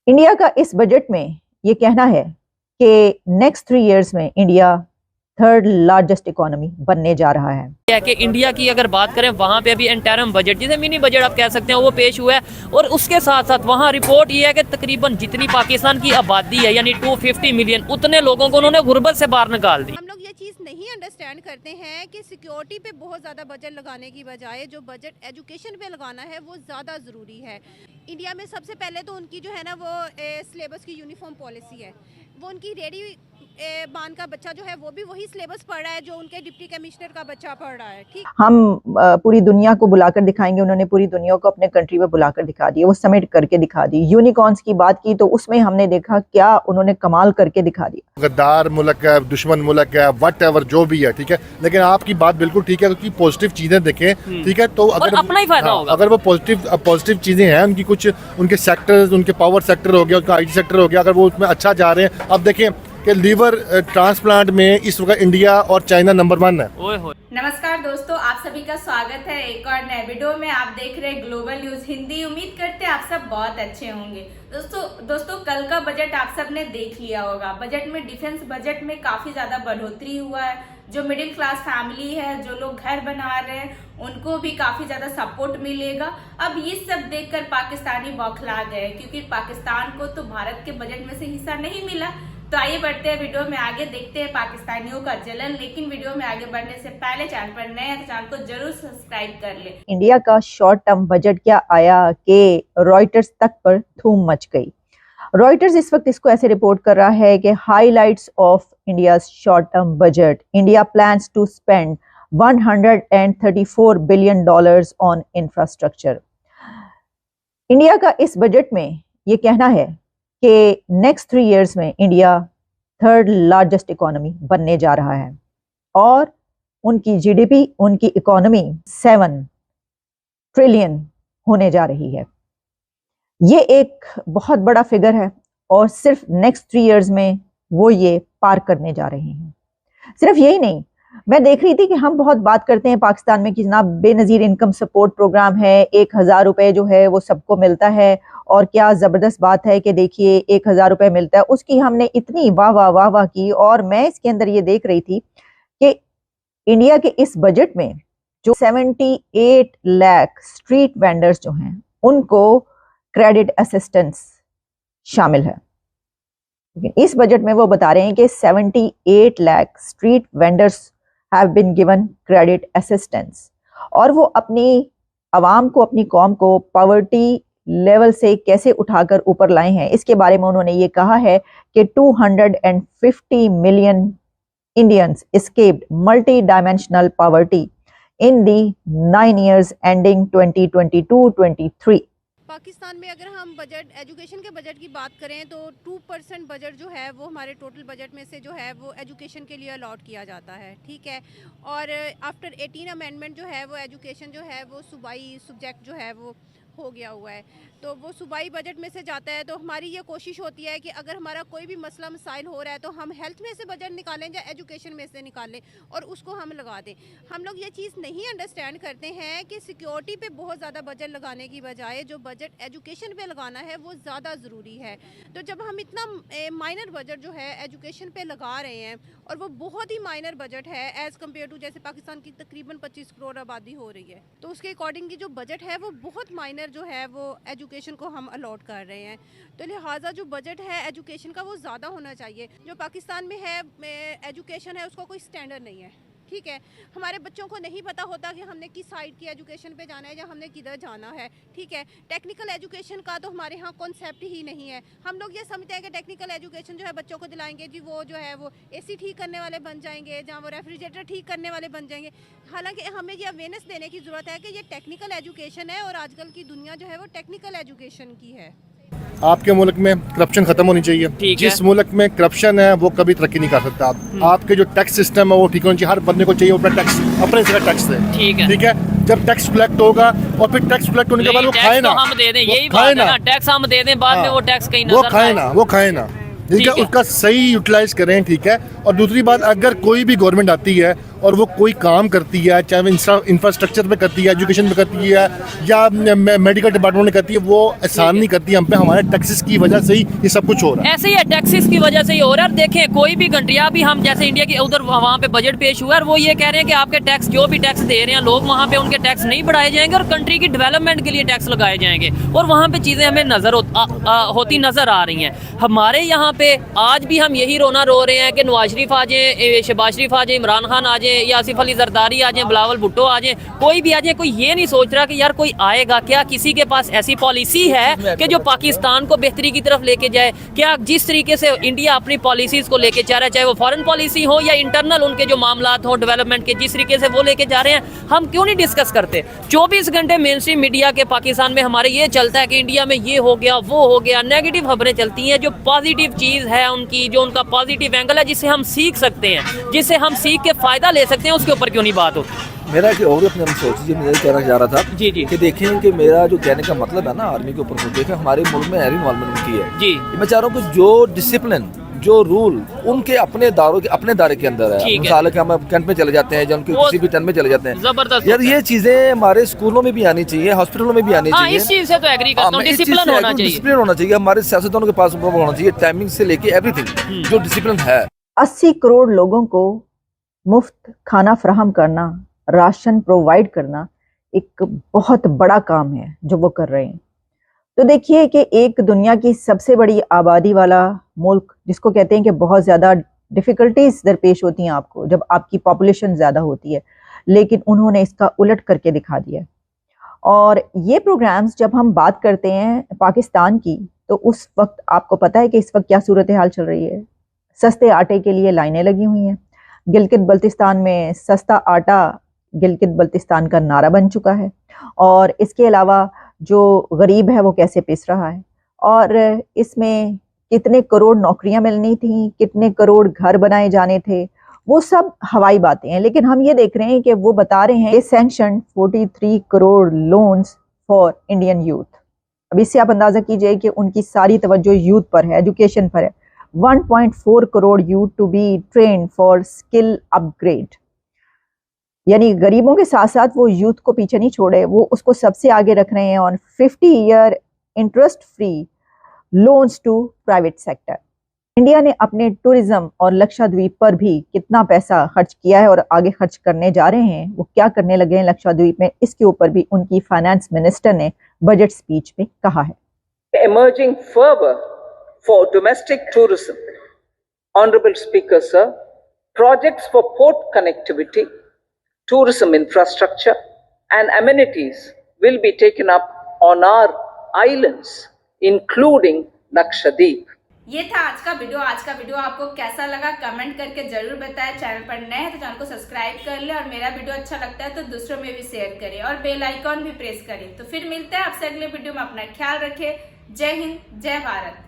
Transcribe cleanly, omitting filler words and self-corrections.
India का इस budget में ये कहना है कि नेक्स्ट 3 इयर्स में इंडिया थर्ड लार्जेस्ट इकोनॉमी बनने जा रहा है। कि इंडिया की अगर बात करें वहाँ पे अभी इंटरम बजट जिसे मिनी बजट आप कह सकते हैं वो पेश हुआ है और उसके साथ साथ वहाँ रिपोर्ट ये है कि तकरीबन जितनी पाकिस्तान की आबादी है यानी 250 मिलियन उतने लोगों को उन्होंने गुर्बत से बाहर निकाल दी। हम लोग ये चीज़ नहीं अंडरस्टैंड करते हैं कि सिक्योरिटी पे बहुत ज़्यादा बजट लगाने की बजाय जो बजट एजुकेशन पे लगाना है वो ज़्यादा ज़रूरी है। इंडिया में सबसे पहले तो उनकी जो है ना वो सिलेबस की यूनिफॉर्म पॉलिसी है, वो उनकी रेडी बान का बच्चा जो है वो भी वही सिलेबस पढ़ रहा है जो उनके डिप्टी कमिश्नर का बच्चा पढ़ रहा है। ठीक, हम पूरी दुनिया को बुलाकर दिखाएंगे। उन्होंने पूरी दुनिया को अपने कंट्री में बुलाकर दिखा दिया, वो समिट करके दिखा दी। यूनिकॉर्न्स की बात की तो उसमें हमने देखा क्या उन्होंने कमाल करके दिखा दिया। गद्दार मुल्क है, दुश्मन मुल्क है, वट एवर जो भी है, ठीक है, लेकिन आपकी बात बिल्कुल ठीक है क्योंकि पॉजिटिव चीजें देखें, ठीक है, तो अगर अपना ही फायदा होगा। अगर वो पॉजिटिव चीजें हैं उनकी, कुछ उनके सेक्टर्स, उनके पावर सेक्टर हो गया, उनका IT सेक्टर हो गया, अगर वो उसमें अच्छा जा रहे हैं। अब देखें कि लीवर ट्रांसप्लांट में इस वक्त इंडिया और चाइना नंबर 1 है। नमस्कार दोस्तों, आप सभी का स्वागत है एक और नए वीडियो में। आप देख रहे हैं ग्लोबल न्यूज हिंदी। उम्मीद करते हैं आप सब बहुत अच्छे होंगे। दोस्तों कल का बजट आप सब ने देख लिया होगा। बजट में डिफेंस बजट में काफी ज्यादा बढ़ोतरी हुआ है। जो मिडिल क्लास फैमिली है, जो लोग घर बना रहे हैं, उनको भी काफी ज्यादा सपोर्ट मिलेगा। अब ये सब देखकर पाकिस्तानी बौखला गए क्योंकि पाकिस्तान को तो भारत के बजट में से हिस्सा नहीं मिला। तो आइए बढ़ते हैं वीडियो में आगे, देखते हैं पाकिस्तानियों का जलन। लेकिन वीडियो में आगे बढ़ने से पहले चैनल पर नए हैं तो चैनल को जरूर सब्सक्राइब कर ले। इंडिया का शॉर्ट टर्म बजट क्या आया कि रॉयटर्स तक पर धूम मच गई। रॉयटर्स इस वक्त इसको ऐसे रिपोर्ट कर रहा है कि highlights of India short term budget, India plans to spend $134 billion on infrastructure. India का इस बजट में ये कहना है कि नेक्स्ट 3 इयर्स में इंडिया थर्ड लार्जेस्ट इकोनॉमी बनने जा रहा है और उनकी GDP, उनकी इकोनॉमी 7 ट्रिलियन होने जा रही है। ये एक बहुत बड़ा फिगर है और सिर्फ नेक्स्ट 3 इयर्स में वो ये पार करने जा रहे हैं। सिर्फ यही नहीं, मैं देख रही थी कि हम बहुत बात करते हैं पाकिस्तान में कि जनाब बेनज़ीर इनकम सपोर्ट प्रोग्राम है, 1000 रुपए जो है वो सबको मिलता है और क्या ज़बरदस्त बात है कि देखिए 1000 रुपए मिलता है। उसकी हमने इतनी वाह वाह वाह वाह की और मैं इसके अंदर ये देख रही थी कि इंडिया के इस बजट में जो 78 लाख स्ट्रीट वेंडर्स जो हैं उनको क्रेडिट असिस्टेंस शामिल है। इस बजट में वो बता रहे हैं कि 78 lakh street vendors have been given credit assistance और वो अपनी आवाम को, अपनी कौम को पॉवर्टी लेवल से कैसे उठाकर ऊपर लाए हैं। इसके बारे में उन्होंने ये कहा है कि 250 million Indians escaped multi dimensional poverty in the 9 years ending 2022-23। Pakistan में अगर हम बजट एजुकेशन के बजट की बात करें तो 2% बजट जो है वो हमारे टोटल बजट में से जो है वो एजुकेशन के लिए अलॉट किया जाता है। ठीक है, और आफ्टर 18 अमेंडमेंट जो है वो एजुकेशन जो है वो सूबाई सब्जेक्ट जो है वो हो गया हुआ है, तो वो सूबाई बजट में से जाता है। तो हमारी ये कोशिश होती है कि अगर हमारा कोई भी मसला मसाइल हो रहा है तो हम हेल्थ में से बजट निकालें या एजुकेशन में से निकालें और उसको हम लगा दें। हम लोग ये चीज़ नहीं अंडरस्टैंड करते हैं कि सिक्योरिटी पे बहुत ज़्यादा बजट लगाने की बजाय जो बजट एजुकेशन पे लगाना है वो ज़्यादा ज़रूरी है। तो जब हम इतना माइनर बजट जो है एजुकेशन पे लगा रहे हैं और वो बहुत ही माइनर बजट है एज़ कम्पेयर टू जैसे पाकिस्तान की तकरीबन 25 करोड़ आबादी हो रही है, तो उसके अकॉर्डिंग की जो बजट है वो बहुत माइनर जो है वो एजुकेशन को हम अलॉट कर रहे हैं। तो लिहाजा जो बजट है एजुकेशन का वो ज़्यादा होना चाहिए। जो पाकिस्तान में है एजुकेशन है उसका कोई स्टैंडर्ड नहीं है। ठीक है, हमारे बच्चों को नहीं पता होता कि हमने किस साइड की एजुकेशन पे जाना है या हमने किधर जाना है। ठीक है, टेक्निकल एजुकेशन का तो हमारे यहाँ कॉन्सेप्ट ही नहीं है। हम लोग ये समझते हैं कि टेक्निकल एजुकेशन जो है बच्चों को दिलाएंगे जी वो जो है वो AC ठीक करने वाले बन जाएंगे, जहाँ वो रेफ्रिजरेटर ठीक करने वाले बन जाएंगे। हालांकि हमें ये अवेयरनेस देने की ज़रूरत है कि ये टेक्निकल एजुकेशन है और आजकल की दुनिया जो है वो टेक्निकल एजुकेशन की है। आपके मुल्क में करप्शन खत्म होनी चाहिए। जिस मुल्क में करप्शन है वो कभी तरक्की नहीं कर सकता। आपके जो टैक्स सिस्टम है वो ठीक होना चाहिए। हर बंदे को चाहिए अपना टैक्स, अपने से टैक्स दे। ठीक है, जब टैक्स कलेक्ट होगा और फिर टैक्स कलेक्ट होने के बाद वो खाए ना, हम दे दें, यही बात है ना, टैक्स हम दे दें, बाद में वो टैक्स कहीं वो खाए ना। ठीक है, उसका सही यूटिलाइज करें। ठीक है, और दूसरी बात, अगर कोई भी गवर्नमेंट आती है और वो कोई काम करती है, चाहे वो इंफ्रास्ट्रक्चर पे करती है, एजुकेशन पे करती है या मेडिकल डिपार्टमेंट में करती है, वो एहसान नहीं करती हम पे। हमारे टैक्सेस की वजह से ही ये सब कुछ हो रहा है। ऐसे ही है, टैक्सेस की वजह से ही हो रहा है। देखें कोई भी कंट्री, अभी हम जैसे इंडिया की उधर वहाँ पे बजट पेश हुआ है, वो ये कह रहे हैं कि आपके टैक्स जो भी टैक्स दे रहे हैं लोग, वहाँ पे उनके टैक्स नहीं बढ़ाए जाएंगे और कंट्री की डेवलपमेंट के लिए टैक्स लगाए जाएंगे। और वहाँ पे चीज़ें हमें होती नजर आ रही हैं। हमारे यहाँ पे आज भी हम यही रोना रो रहे हैं कि नवाज शरीफ आ जाए, शहबाज शरीफ आ जाए, इमरान खान आ जाए, या आसिफ अली जरदारी आ जाए, बिलावल भुट्टो आ जाए, कोई भी आ जाए। कोई ये नहीं सोच रहा कि यार कोई आएगा क्या, किसी के पास ऐसी पॉलिसी है कि जो पाकिस्तान को बेहतरी की तरफ लेके जाए। क्या जिस तरीके से इंडिया अपनी पॉलिसीज को लेके जा रहा है, चाहे वो फॉरेन पॉलिसी हो या इंटरनल उनके जो मामलात हो डेवलपमेंट के, जिस तरीके से वो लेके जा रहे हैं, हम क्यों नहीं डिस्कस करते? 24 घंटे मेन स्ट्रीम मीडिया के पाकिस्तान में हमारे ये चलता है कि इंडिया में ये हो गया, वो हो गया, नेगेटिव खबरें चलती हैं। जो पॉजिटिव चीज़ है उनकी, जो उनका पॉजिटिव एंगल है जिससे हम सीख सकते हैं, जिससे हम सीख के फ़ायदा ले सकते हैं, उसके ऊपर क्यों नहीं बात होती? मेरा कि और अपने सोचिए, मैं यही कहना चाह रहा था जी जी कि देखें कि मेरा जो कहने का मतलब है ना, आर्मी के ऊपर देखें हमारे मुल्क में इन्वॉल्वमेंट की है जी। मैं चाह रहा हूँ कि जो डिसिप्लिन, जो रूल उनके अपने दायरे के अंदर है। मिसाल के हम कैंट में चले जाते हैं, जो उनके किसी भी टन में चले जाते हैं, जबरदस्त यार ये चीजें हमारे स्कूलों में भी आनी चाहिए, हॉस्पिटलों में भी आनी चाहिए। इस चीज से तो एग्री करता हूं, डिसिप्लिन होना चाहिए। डिसिप्लिन होना चाहिए हमारे सियासतदानों के पास होना चाहिए, टाइमिंग से लेके एवरीथिंग जो डिसिप्लिन है। 80 करोड़ लोगों को मुफ्त खाना फराहम करना, राशन प्रोवाइड करना एक बहुत बड़ा काम है जो वो कर रहे हैं। तो देखिए कि एक दुनिया की सबसे बड़ी आबादी वाला मुल्क, जिसको कहते हैं कि बहुत ज़्यादा डिफ़िकल्टीज दरपेश होती हैं आपको जब आपकी पॉपुलेशन ज़्यादा होती है, लेकिन उन्होंने इसका उलट करके दिखा दिया। और ये प्रोग्राम्स जब हम बात करते हैं पाकिस्तान की, तो उस वक्त आपको पता है कि इस वक्त क्या सूरत हाल चल रही है। सस्ते आटे के लिए लाइनें लगी हुई हैं। गिलगित बल्तिस्तान में सस्ता आटा गिलगित बल्तिस्तान का नारा बन चुका है। और इसके अलावा जो गरीब है वो कैसे पिस रहा है, और इसमें कितने करोड़ नौकरियां मिलनी थी, कितने करोड़ घर बनाए जाने थे, वो सब हवाई बातें हैं। लेकिन हम ये देख रहे हैं कि वो बता रहे हैं sanction 43 crore loans for Indian youth. अब इससे आप अंदाजा कीजिए कि उनकी सारी तवज्जो यूथ पर है, एजुकेशन पर है। 1.4 crore youth to be trained for skill upgrade. यानी गरीबों के साथ साथ वो यूथ को पीछे नहीं छोड़े, वो उसको सबसे आगे रख रहे हैं। On 50 year interest free loans to private sector. India ने अपने टूरिज्म और लक्षद्वीप पर भी कितना पैसा खर्च किया है और आगे खर्च करने जा रहे हैं, वो क्या करने लगे हैं लक्षद्वीप में, इसके ऊपर भी उनकी फाइनेंस मिनिस्टर ने बजट स्पीच में कहा है। Emerging fervor for domestic tourism. Honorable Speaker, sir, projects for port connectivity, tourism infrastructure and amenities will be taken up on our islands, including Lakshadweep. ये था आज का वीडियो आपको कैसा लगा कमेंट करके जरूर बताएं। चैनल पर नए हैं तो चैनल को सब्सक्राइब कर ले, और मेरा वीडियो अच्छा लगता है तो दूसरों में भी शेयर करें और बेल आइकॉन भी प्रेस करें। तो फिर मिलते हैं आपसे अगले वीडियो में। अपना ख्याल रखें। जय हिंद, जय भारत।